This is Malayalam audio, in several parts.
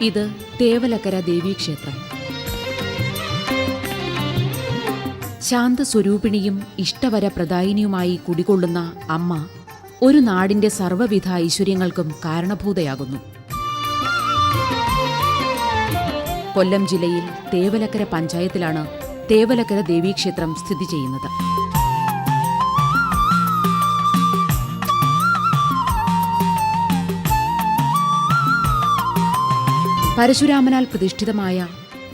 ഇത് തേവലക്കര ദേവീക്ഷേത്രം. ശാന്തസ്വരൂപിണിയും ഇഷ്ടവരപ്രദായിനിയുമായി കുടികൊള്ളുന്ന അമ്മ ഒരു നാടിന്റെ സർവ്വവിധ ഐശ്വര്യങ്ങൾക്കും കാരണഭൂതയാകുന്നു. കൊല്ലം ജില്ലയിൽ തേവലക്കര പഞ്ചായത്തിലാണ് തേവലക്കര ദേവീക്ഷേത്രം സ്ഥിതി ചെയ്യുന്നത്. പരശുരാമനാൽ പ്രതിഷ്ഠിതമായ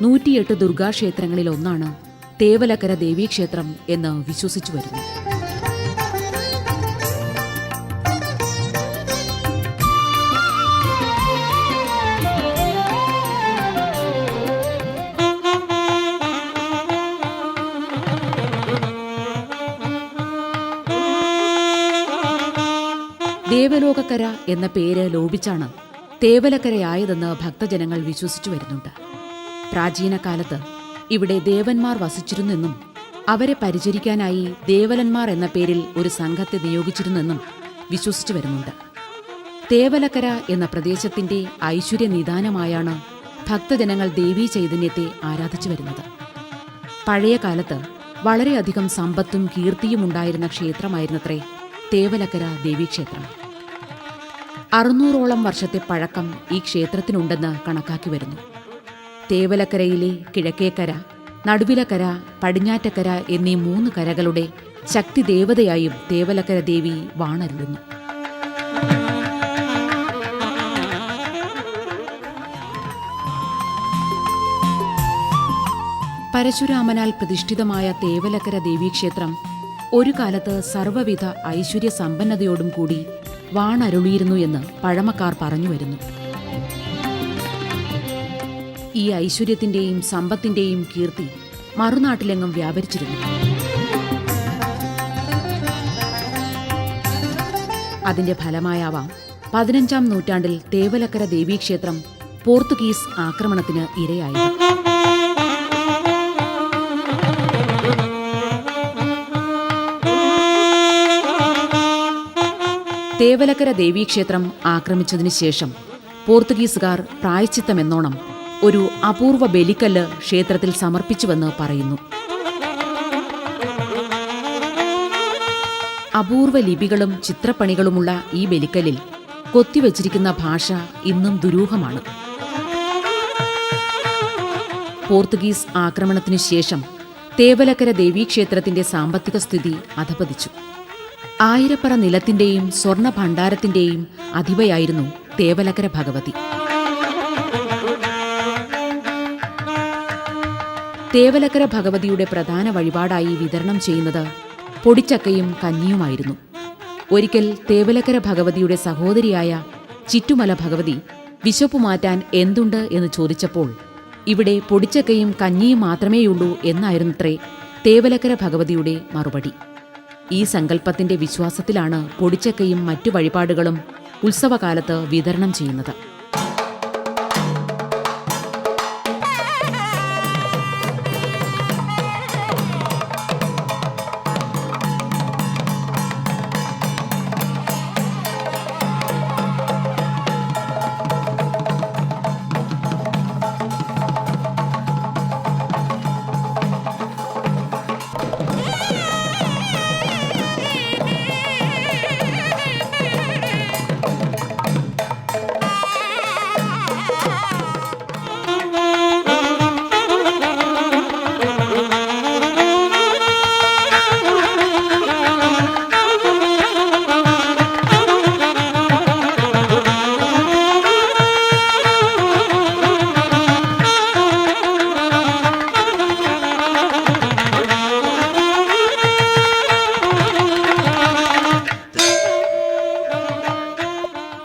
108 ദുർഗാക്ഷേത്രങ്ങളിലൊന്നാണ് തേവലക്കര ദേവീക്ഷേത്രം എന്ന് വിശ്വസിച്ചു വരുന്നു. ദേവലോകക്കര എന്ന പേര് ലോപിച്ചാണ് തേവലക്കരയായതെന്ന് ഭക്തജനങ്ങൾ വിശ്വസിച്ചു വരുന്നുണ്ട്. പ്രാചീന കാലത്ത് ഇവിടെ ദേവന്മാർ വസിച്ചിരുന്നെന്നും അവരെ പരിചരിക്കാനായി ദേവലന്മാർ എന്ന പേരിൽ ഒരു സംഘത്തെ നിയോഗിച്ചിരുന്നെന്നും വിശ്വസിച്ചു വരുന്നുണ്ട്. തേവലക്കര എന്ന പ്രദേശത്തിന്റെ ഐശ്വര്യനിദാനമായാണ് ഭക്തജനങ്ങൾ ദേവീ ചൈതന്യത്തെ ആരാധിച്ചു വരുന്നത്. പഴയ കാലത്ത് വളരെയധികം സമ്പത്തും കീർത്തിയും ഉണ്ടായിരുന്ന ക്ഷേത്രമായിരുന്നത്രേ തേവലക്കര ദേവീക്ഷേത്രം. 600ഓളം വർഷത്തെ പഴക്കം ഈ ക്ഷേത്രത്തിനുണ്ടെന്ന് കണക്കാക്കി വരുന്നു. തേവലക്കരയിലെ കിഴക്കേക്കര, നടുവിലക്കര, പടിഞ്ഞാറ്റക്കര എന്നീ 3 കരകളുടെ ശക്തി ദേവതയായും തേവലക്കര ദേവി വാണരുളുന്നു. പരശുരാമനാൽ പ്രതിഷ്ഠിതമായ തേവലക്കര ദേവീക്ഷേത്രം ഒരു കാലത്ത് സർവ്വവിധ ഐശ്വര്യ സമ്പന്നതയോടും കൂടി വാണരുളിയിരുന്നു എന്ന് പഴമക്കാർ പറഞ്ഞു വരുന്നു. ഈ ഐശ്വര്യത്തിന്റെയും സമ്പത്തിന്റെയും കീർത്തി മറുനാട്ടിലെങ്ങും വ്യാപരിച്ചിരുന്നു. അതിന്റെ ഫലമായാവാം 15ാം നൂറ്റാണ്ടിൽ തേവലക്കര ദേവീക്ഷേത്രം പോർത്തുഗീസ് ആക്രമണത്തിന് ഇരയായത്. തേവലക്കര ദേവീക്ഷേത്രം ആക്രമിച്ചതിനു ശേഷം പോർത്തുഗീസുകാർ പ്രായശ്ചിത്തമെന്നോണം ഒരു അപൂർവ ബലിക്കല്ല് ക്ഷേത്രത്തിൽ സമർപ്പിച്ചുവെന്ന് പറയുന്നു. അപൂർവ ലിപികളും ചിത്രപ്പണികളുമുള്ള ഈ ബലിക്കല്ലിൽ കൊത്തിവച്ചിരിക്കുന്ന ഭാഷ ഇന്നും ദുരൂഹമാണ്. പോർത്തുഗീസ് ആക്രമണത്തിനു ശേഷം തേവലക്കര ദേവീക്ഷേത്രത്തിന്റെ സാമ്പത്തിക സ്ഥിതി അധപതിച്ചു. 1000 പറ നിലത്തിന്റെയും സ്വർണ്ണ ഭണ്ഡാരത്തിന്റെയും അധിപയായിരുന്നു തേവലക്കര ഭഗവതി. തേവലക്കര ഭഗവതിയുടെ പ്രധാന വഴിപാടായി വിതരണം ചെയ്യുന്നത് പൊടിച്ചക്കയും കഞ്ഞിയുമായിരുന്നു. ഒരിക്കൽ തേവലക്കര ഭഗവതിയുടെ സഹോദരിയായ ചിറ്റുമല ഭഗവതി വിശപ്പു മാറ്റാൻ എന്തുണ്ട് എന്ന് ചോദിച്ചപ്പോൾ ഇവിടെ പൊടിച്ചക്കയും കഞ്ഞിയും മാത്രമേയുള്ളൂ എന്നായിരുന്നത്രേ തേവലക്കര ഭഗവതിയുടെ മറുപടി. ഈ സങ്കല്പത്തിന്റെ വിശ്വാസത്തിലാണ് പൊടിച്ചക്കയും മറ്റു വഴിപാടുകളും ഉത്സവകാലത്ത് വിതരണം ചെയ്യുന്നത്.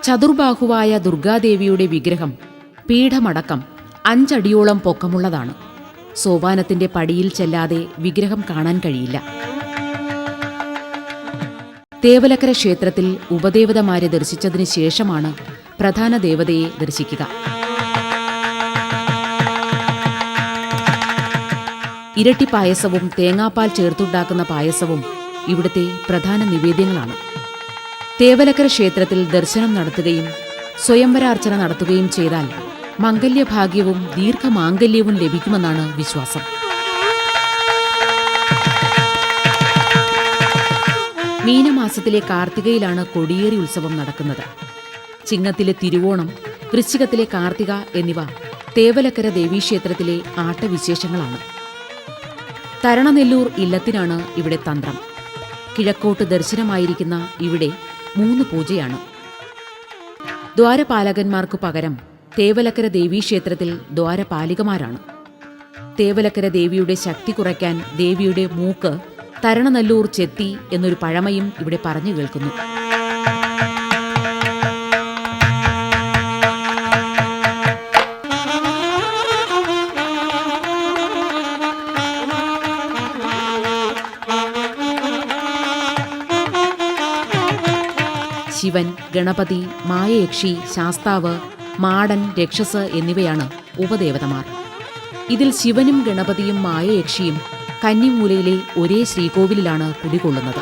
ചതുർബാഹുവായ ദുർഗാദേവിയുടെ വിഗ്രഹം പീഠമടക്കം 5 അടിയോളം പൊക്കമുള്ളതാണ്. സോപാനത്തിന്റെ പടിയിൽ ചെല്ലാതെ വിഗ്രഹം കാണാൻ കഴിയില്ല. തേവലക്കര ക്ഷേത്രത്തിൽ ഉപദേവതമാരെ ദർശിച്ചതിന് ശേഷമാണ് പ്രധാന ദേവതയെ ദർശിക്കുക. ഇരട്ടി പായസവും തേങ്ങാപ്പാൽ ചേർത്തുണ്ടാക്കുന്ന പായസവും ഇവിടുത്തെ പ്രധാന നിവേദ്യങ്ങളാണ്. തേവലക്കര ക്ഷേത്രത്തിൽ ദർശനം നടത്തുകയും സ്വയംവരാർച്ചന നടത്തുകയും ചെയ്താൽ മംഗല്യഭാഗ്യവും ദീർഘമാംഗല്യവും ലഭിക്കുമെന്നാണ് വിശ്വാസം. മീനമാസത്തിലെ കാർത്തികയിലാണ് കൊടിയേറി ഉത്സവം നടക്കുന്നത്. ചിങ്ങത്തിലെ തിരുവോണം, വൃശ്ചികത്തിലെ കാർത്തിക എന്നിവ തേവലക്കര ദേവീക്ഷേത്രത്തിലെ ആട്ടവിശേഷങ്ങളാണ്. തരണനെല്ലൂർ ഇല്ലത്തിനാണ് ഇവിടെ തന്ത്രം. കിഴക്കോട്ട് ദർശനമായിരിക്കുന്ന ഇവിടെ 3 പൂജയാണ്. ദ്വാരപാലകന്മാർക്കു പകരം തേവലക്കര ദേവീക്ഷേത്രത്തിൽ ദ്വാരപാലികമാരാണ്. തേവലക്കര ദേവിയുടെ ശക്തി കുറയ്ക്കാൻ ദേവിയുടെ മൂക്ക് തരണനല്ലൂർ ചെത്തി എന്നൊരു പഴമയും ഇവിടെ പറഞ്ഞു കേൾക്കുന്നു. ശിവൻ, ഗണപതി, മായയക്ഷി, ശാസ്താവ്, മാടൻ, രക്ഷസ് എന്നിവയാണ് ഉപദേവതമാർ. ഇതിൽ ശിവനും ഗണപതിയും മായയക്ഷിയും കന്നിമൂലയിലെ ഒരേ ശ്രീകോവിലിലാണ് കുടികൊള്ളുന്നത്.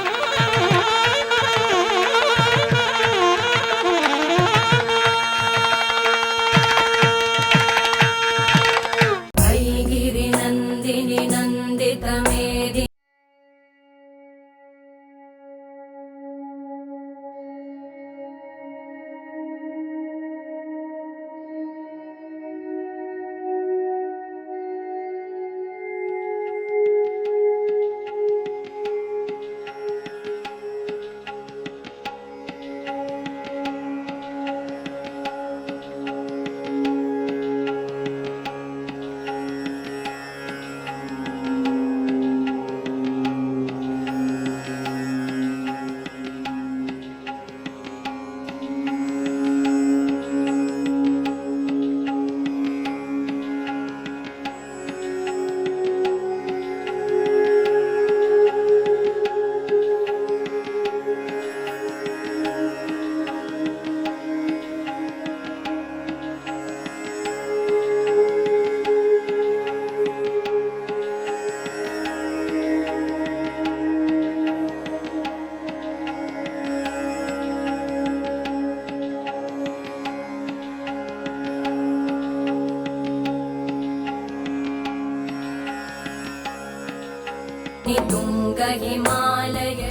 तुंग हिमालय